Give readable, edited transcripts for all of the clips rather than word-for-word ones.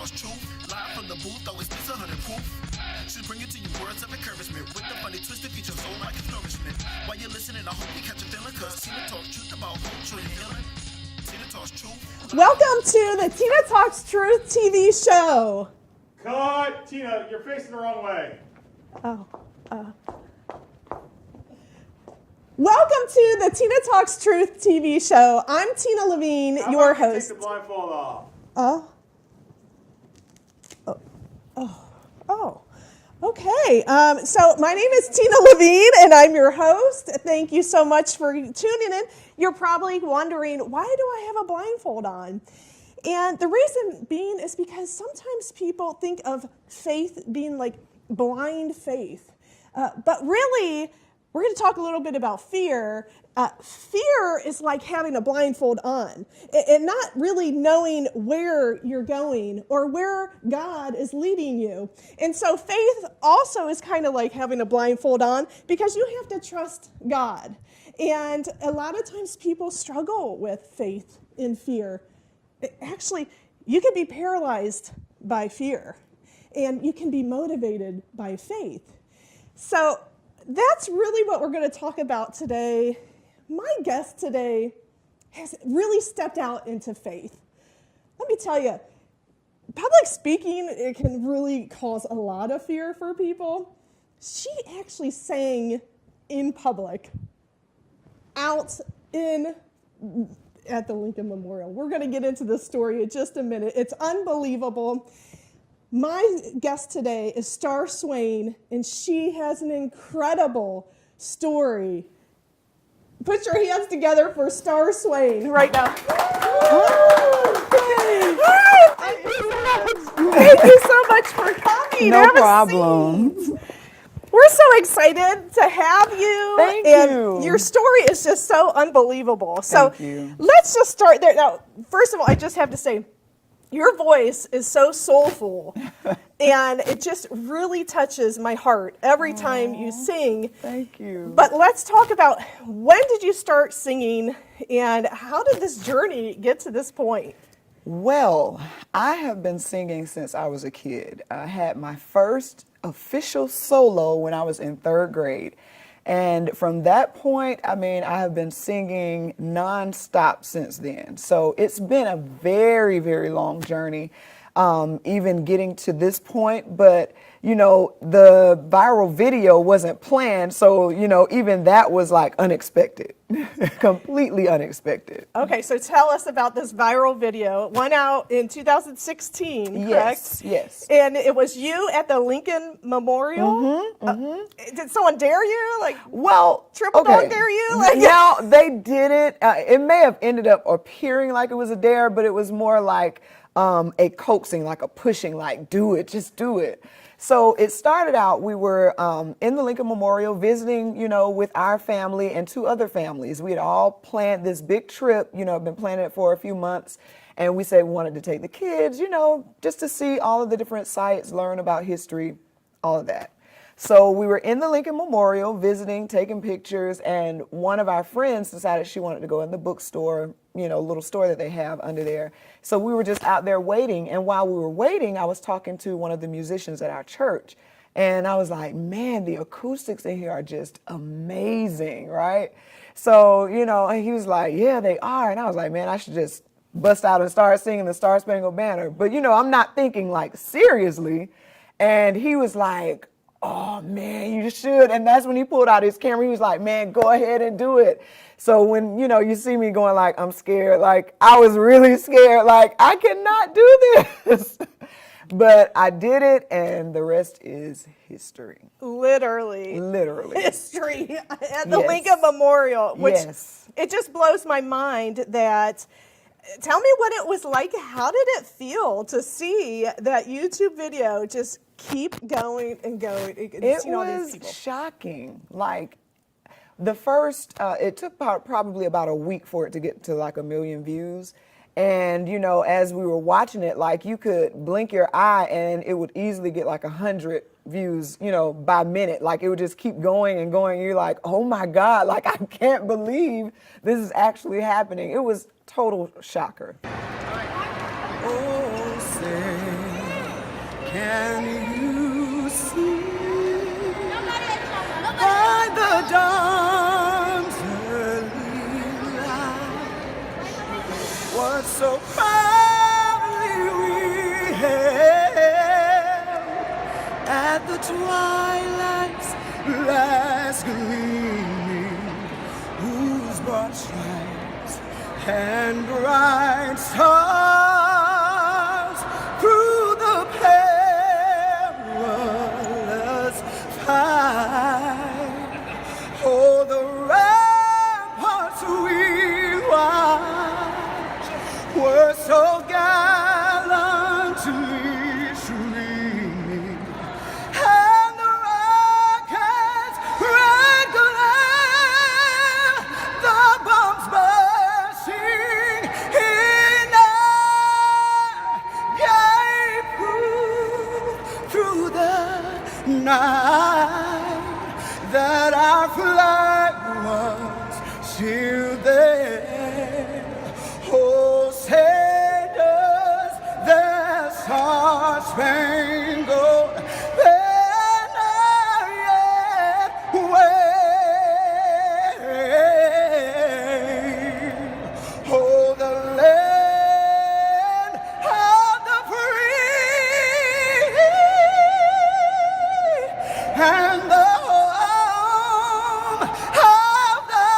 Talks truth, live from the booth, always miss 100 proof. Should bring it to you words of encouragement with the funny twist that features soul like nourishment. While you're listening, I hope you catch a feeling, cause Tina talks truth about hope, joy, and healing. Tina talks truth. Welcome to the Tina Talks Truth TV show. Cut! Tina, you're facing the wrong way. Welcome to the Tina Talks Truth TV show. I'm Tina Levine, How your about you host. Take the blindfold off. Okay. So my name is Tina Levine, and I'm your host. Thank you so much for tuning in. You're probably wondering, why do I have a blindfold on? And the reason being is because sometimes people think of faith being like blind faith. But really, we're going to talk a little bit about fear. Fear is like having a blindfold on and not really knowing where you're going or where God is leading you. And so faith also is kind of like having a blindfold on because you have to trust God. And a lot of times people struggle with faith and fear. Actually, you can be paralyzed by fear and you can be motivated by faith. So that's really what we're going to talk about today. My guest today has really stepped out into faith. Let me tell you, public speaking, it can really cause a lot of fear for people. She actually sang in public, out at the Lincoln Memorial. We're going to get into this story in just a minute. It's unbelievable. My guest today is Swain, and she has an incredible story. Put your hands together for Swain right now. Thank you so much for coming. No problem. We're so excited to have you. Thank and you. Your story is just so unbelievable. So Thank you. let's just start there. Now, first of all, I just have to say, your voice is so soulful, and it just really touches my heart every time you sing. Thank you. But let's talk about, when did you start singing, and how did this journey get to this point? Well, I have been singing since I was a kid. I had my first official solo when I was in 3rd grade. And from that point, I have been singing nonstop since then. So it's been a very, very long journey, even getting to this point. But, the viral video wasn't planned. So, even that was like unexpected, completely unexpected. Okay, so tell us about this viral video. It went out in 2016, correct? Yes. And it was you at the Lincoln Memorial? Did someone dare you? Triple dog dare you? No, they didn't. It may have ended up appearing like it was a dare, but it was more like a coaxing, like a pushing, like do it, just do it. So it started out, we were in the Lincoln Memorial visiting, with our family and 2 other families. We had all planned this big trip, been planning it for a few months. And we said we wanted to take the kids, just to see all of the different sites, learn about history, all of that. So we were in the Lincoln Memorial visiting, taking pictures, and one of our friends decided she wanted to go in the bookstore, little store that they have under there. So we were just out there waiting. And while we were waiting, I was talking to one of the musicians at our church. And I was like, man, the acoustics in here are just amazing, right? So, and he was like, yeah, they are. And I was like, man, I should just bust out and start singing the Star Spangled Banner. But, I'm not thinking like seriously. And he was like, oh man, you should. And that's when he pulled out his camera. He was like, man, go ahead and do it. So when, you see me going like, I'm scared, like I was really scared, like I cannot do this. But I did it, and the rest is history. Literally. History at the Lincoln Memorial, which it just blows my mind that. Tell me what it was like. How did it feel to see that YouTube video just keep going and going? It was shocking. Like the first, it took probably about a week for it to get to like 1 million views. And, as we were watching it, like you could blink your eye and it would easily get like 100 views, by minute. Like it would just keep going and going. You're like, oh my God, like I can't believe this is actually happening. It was total shocker. Oh, say Can you see by the dawn's early light what so proudly we hailed at the twilight's last gleaming, whose broad stripes and bright stars through the perilous fight, oh, the ramparts we watched were so gallantly streaming, and the rockets' red glare, the bombs bursting in air, gave proof through the night that our flag was still there. Oh, say does their star-spangled banner yet wave? Oh, the land of the free and the home of the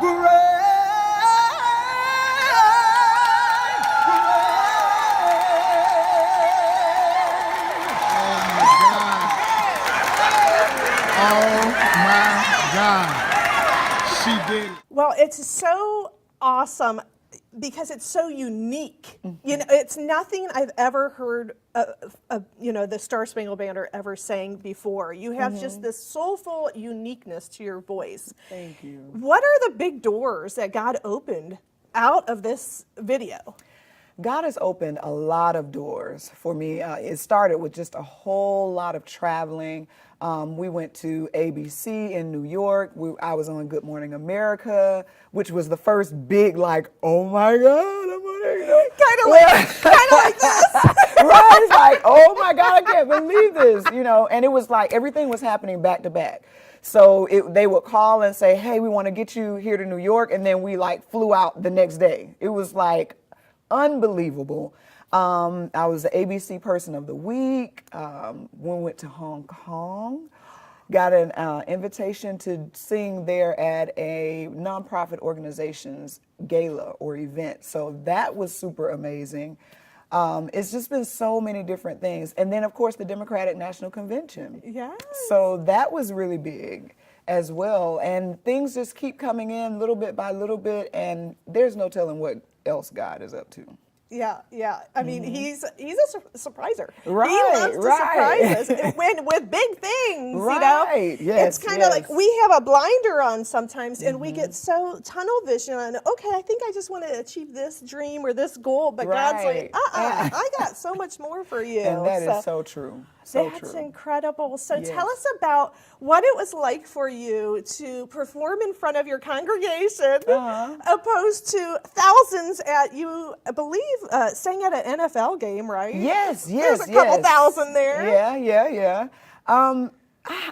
brave. Oh my God. She did it. Well, it's so awesome because it's so unique. You know, it's nothing I've ever heard the Star Spangled Banner ever sang before. You have just this soulful uniqueness to your voice. Thank you. What are the big doors that God opened out of this video? God has opened a lot of doors for me. It started with just a whole lot of traveling. We went to ABC in New York. I was on Good Morning America, which was the first big, like, oh my God, I'm on it. Kind of like this. Right? It's like, oh my God, I can't believe this, and it was like everything was happening back to back. So they would call and say, hey, we want to get you here to New York. And then we like flew out the next day. It was like unbelievable. I was the ABC Person of the Week. We went to Hong Kong, got an invitation to sing there at a nonprofit organization's gala or event. So that was super amazing. It's just been so many different things. And then, of course, the Democratic National Convention. Yes. So that was really big as well. And things just keep coming in little bit by little bit, and there's no telling what else God is up to. Yeah. I mean, he's a surpriser. Right, he loves to surprise us with big things. Right. Yes, it's kind of like we have a blinder on sometimes, and we get so tunnel vision on. Okay, I think I just want to achieve this dream or this goal, but God's like, I got so much more for you. And that is so true. So That's true. incredible. So tell us about what it was like for you to perform in front of your congregation, opposed to thousands at you, I believe, sang at an NFL game, right? Yes. There's a couple thousand there. Yeah. I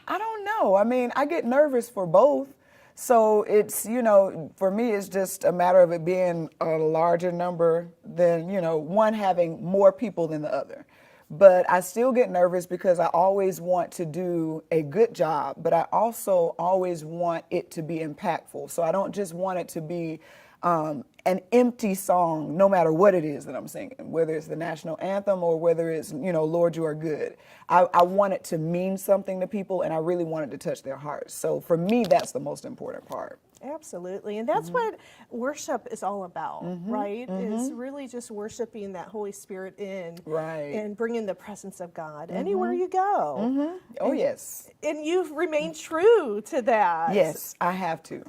don't know. I mean, I get nervous for both. So it's, for me, it's just a matter of it being a larger number than, one having more people than the other. But I still get nervous because I always want to do a good job, but I also always want it to be impactful. So I don't just want it to be an empty song, no matter what it is that I'm singing, whether it's the national anthem or whether it's, Lord, you are good. I want it to mean something to people, and I really want it to touch their hearts. So for me, that's the most important part. Absolutely. And that's what worship is all about, right? Is really just worshiping that Holy Spirit in and bringing the presence of God anywhere you go. Oh, yes. And you've remained true to that. Yes, I have to.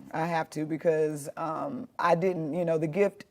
Because I didn't, the gift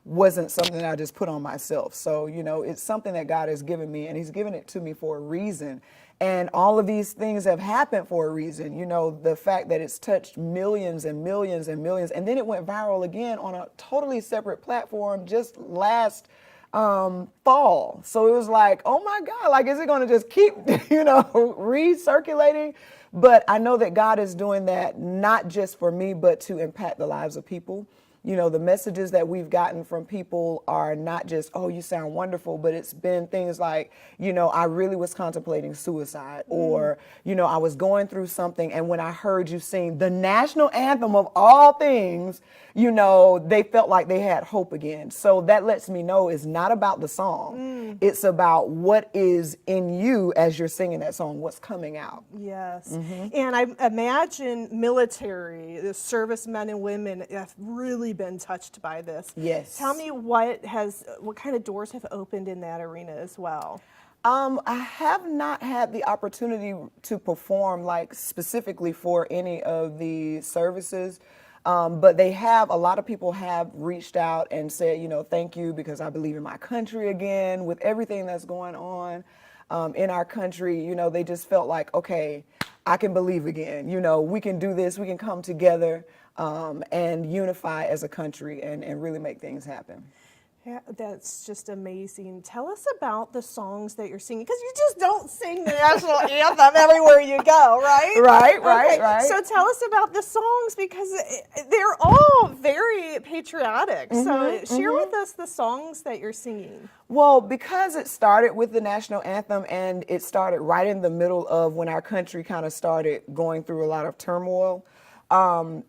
wasn't something that I just put on myself. So, it's something that God has given me, and He's given it to me for a reason. And all of these things have happened for a reason. The fact that it's touched millions and millions and millions, and then it went viral again on a totally separate platform just last fall. So it was like, oh my God, like, is it going to just keep, recirculating? But I know that God is doing that not just for me, but to impact the lives of people. The messages that we've gotten from people are not just, oh, you sound wonderful, but it's been things like, I really was contemplating suicide, or, I was going through something, and when I heard you sing the national anthem of all things, they felt like they had hope again. So that lets me know it's not about the song. It's about what is in you as you're singing that song, what's coming out. Yes. And I imagine military, the servicemen and women have really been touched by this. Yes. Tell me what kind of doors have opened in that arena as well? I have not had the opportunity to perform like specifically for any of the services. But a lot of people have reached out and said, thank you, because I believe in my country again with everything that's going on in our country. They just felt like, okay, I can believe again. We can do this. We can come together and unify as a country and really make things happen. Yeah, that's just amazing. Tell us about the songs that you're singing, because you just don't sing the national anthem everywhere you go, right? Right. So tell us about the songs, because they're all very patriotic. So share with us the songs that you're singing. Well, because it started with the national anthem, and it started right in the middle of when our country kind of started going through a lot of turmoil,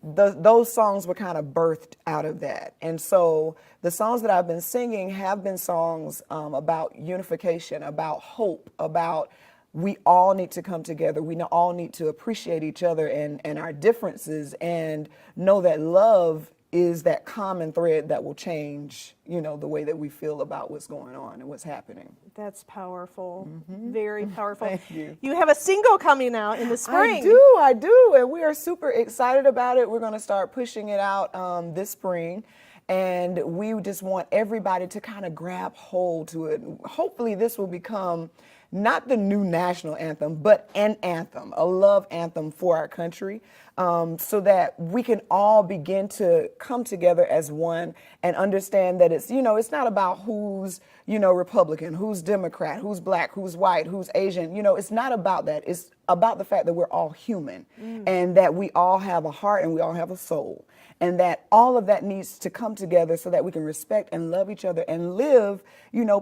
those songs were kind of birthed out of that. And so the songs that I've been singing have been songs about unification, about hope, about we all need to come together. We all need to appreciate each other and our differences, and know that love is that common thread that will change, the way that we feel about what's going on and what's happening. That's powerful. Very powerful. Thank you. You have a single coming out in the spring. I do, and we are super excited about it. We're going to start pushing it out this spring, and we just want everybody to kind of grab hold to it. Hopefully this will become not the new national anthem, but an anthem, a love anthem for our country, so that we can all begin to come together as one and understand that it's not about who's, Republican, who's Democrat, who's black, who's white, who's Asian. It's not about that. It's about the fact that we're all human, and that we all have a heart and we all have a soul. And that all of that needs to come together so that we can respect and love each other and live,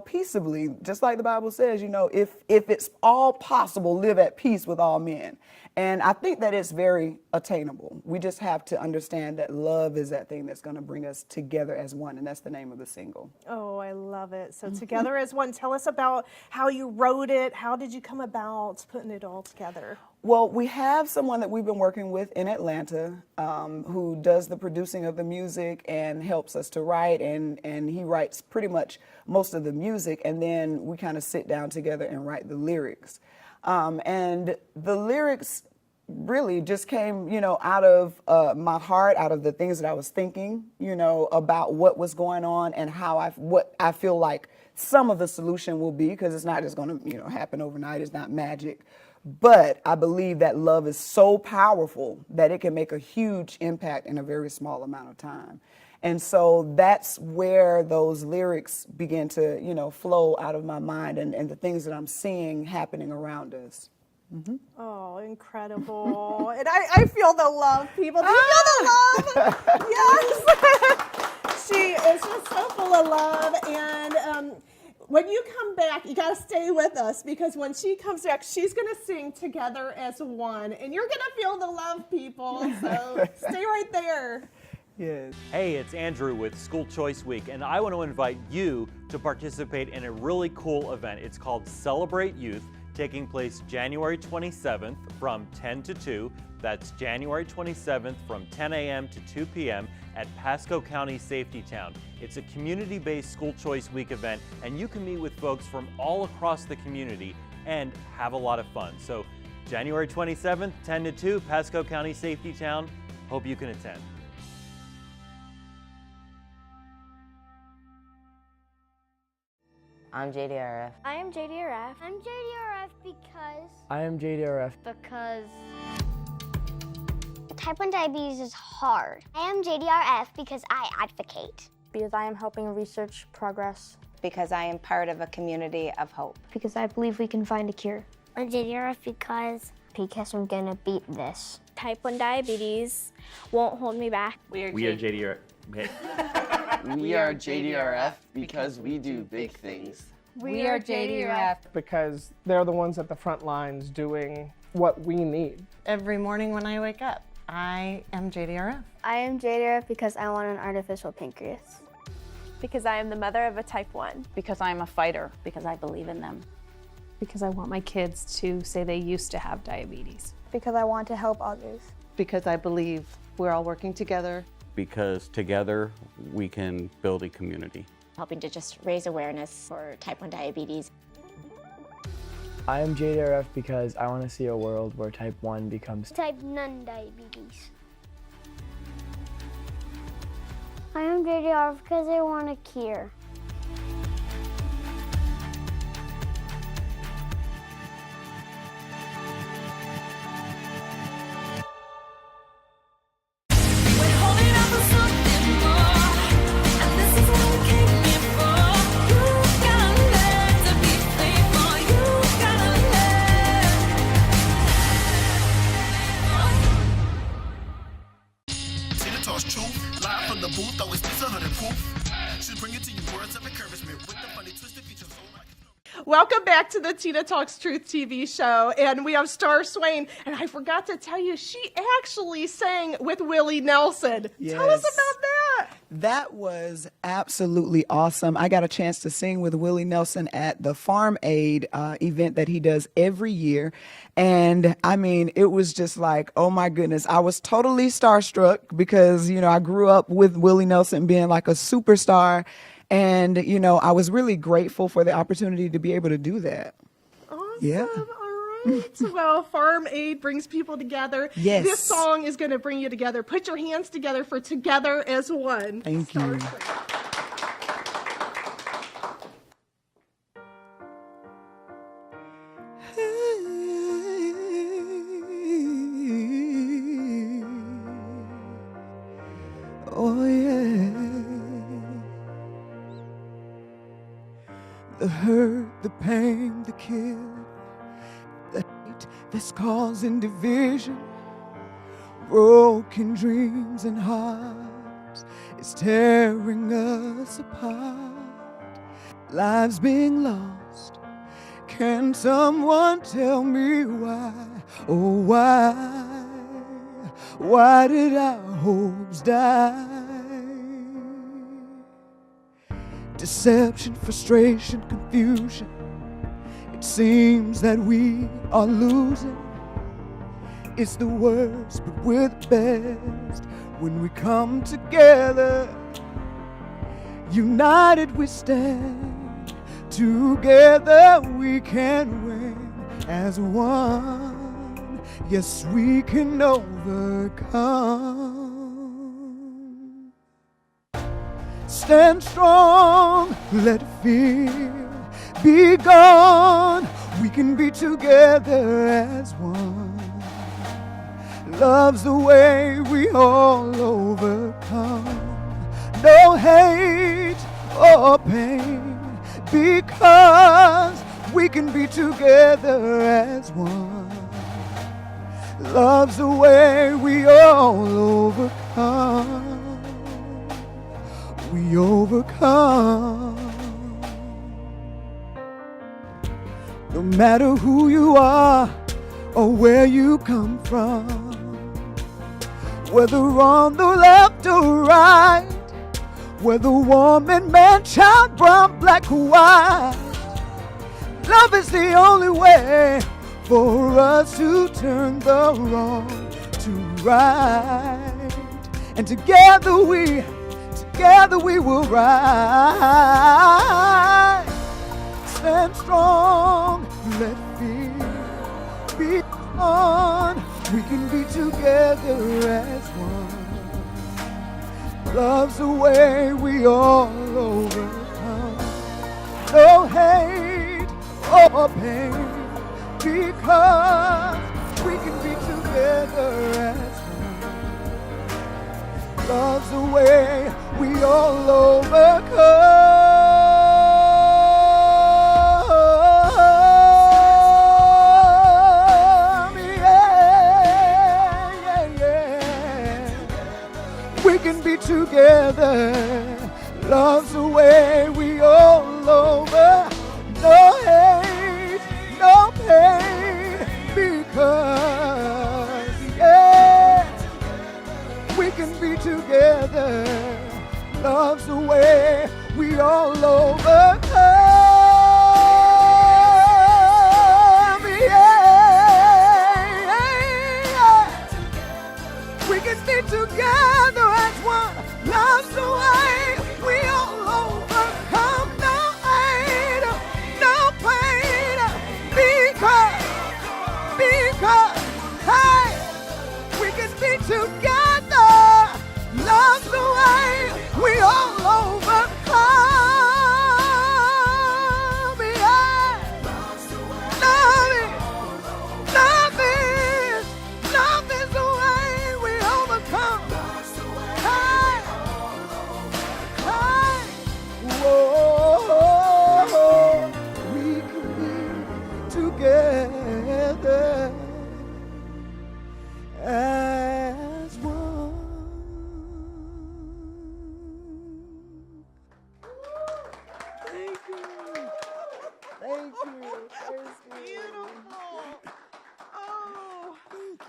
peaceably. Just like the Bible says, if it's all possible, live at peace with all men. And I think that it's very attainable. We just have to understand that love is that thing that's going to bring us together as one. And that's the name of the single. Oh, I love it. So Together as One, tell us about how you wrote it. How did you come about putting it all together? Well, we have someone that we've been working with in Atlanta who does the producing of the music and helps us to write, and he writes pretty much most of the music, and then we kind of sit down together and write the lyrics. And the lyrics really just came, out of my heart, out of the things that I was thinking, about what was going on and what I feel like some of the solution will be, because it's not just going to, happen overnight. It's not magic. But I believe that love is so powerful that it can make a huge impact in a very small amount of time. And so that's where those lyrics begin to, flow out of my mind and the things that I'm seeing happening around us. Oh, incredible. And I feel the love, people. Do you feel the love? Yes. She is just so full of love. And when you come back, you got to stay with us, because when she comes back, she's going to sing Together as One. And you're going to feel the love, people. So stay right there. Yes. Hey, it's Andrew with School Choice Week, and I want to invite you to participate in a really cool event. It's called Celebrate Youth, taking place January 27th from 10 to 2. That's January 27th from 10 a.m. to 2 p.m. at Pasco County Safety Town. It's a community-based School Choice Week event, and you can meet with folks from all across the community and have a lot of fun. So January 27th, 10 to 2, Pasco County Safety Town. Hope you can attend. I'm JDRF. I am JDRF. I'm JDRF because... I am JDRF. Because... Type 1 diabetes is hard. I am JDRF because I advocate. Because I am helping research progress because I am part of a community of hope. Because I believe we can find a cure. I'm JDRF because I'm gonna beat this. Type 1 diabetes won't hold me back. We are JDR. We are JDRF because we do big things. We are JDRF because they're the ones at the front lines doing what we need. Every morning when I wake up, I am JDRF. I am JDRF because I want an artificial pancreas. Because I am the mother of a type 1. Because I am a fighter. Because I believe in them. Because I want my kids to say they used to have diabetes. Because I want to help others. Because I believe we're all working together. Because together we can build a community. Helping to just raise awareness for type 1 diabetes. I am JDRF because I want to see a world where type 1 becomes type 9 diabetes. I am JDRF because I want a cure. Truth, live from the booth, always 100 proof. Should bring it to you words of encouragement with the funny twisted features. Welcome back to the Tina Talks Truth TV show, and we have star Swain, and I forgot to tell you, she actually sang with Willie Nelson. Yes. Tell us about that. That was absolutely awesome. I got a chance to sing with Willie Nelson at the Farm Aid event that he does every year. And I mean, it was just like, oh my goodness, I was totally starstruck because, you know, I grew up with Willie Nelson being like a superstar. And, you know, I was really grateful for the opportunity to be able to do that. Awesome. Yeah. All right. Well, Farm Aid brings people together. Yes. This song is going to bring you together. Put your hands together for Together as One. Thank you. Oh, yeah. The hurt, the pain, the kill, the hate that's causing division, broken dreams and hearts is tearing us apart. Lives being lost. Can someone tell me why? Oh, why? Why did our hopes die? Deception, frustration, confusion. It seems that we are losing. It's the worst, but we're the best when we come together. United we stand, together we can win as one. Yes, we can overcome. Stand strong, let fear be gone. We can be together as one. Love's the way we all overcome. No hate or pain, because we can be together as one. Love's the way we all overcome. We overcome. No matter who you are or where you come from, whether on the left or right, whether woman, man, child, brown, black, or white, love is the only way for us to turn the wrong to right. And together we will rise. Stand strong, let fear be gone. We can be together as one. Love's the way we all overcome. No hate or pain, because we can be together as one. Love's the way we all overcome.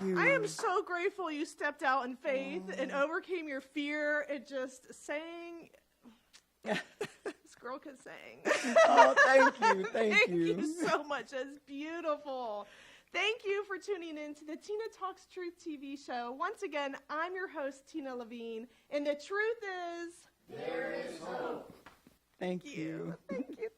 you. I am so grateful you stepped out in faith and overcame your fear and just sang. This girl could sing. Oh, thank you. Thank you so much. That's beautiful. Thank you for tuning in to the Tina Talks Truth TV show. Once again, I'm your host, Tina Levine, and the truth is... There is hope. Thank you. Thank you.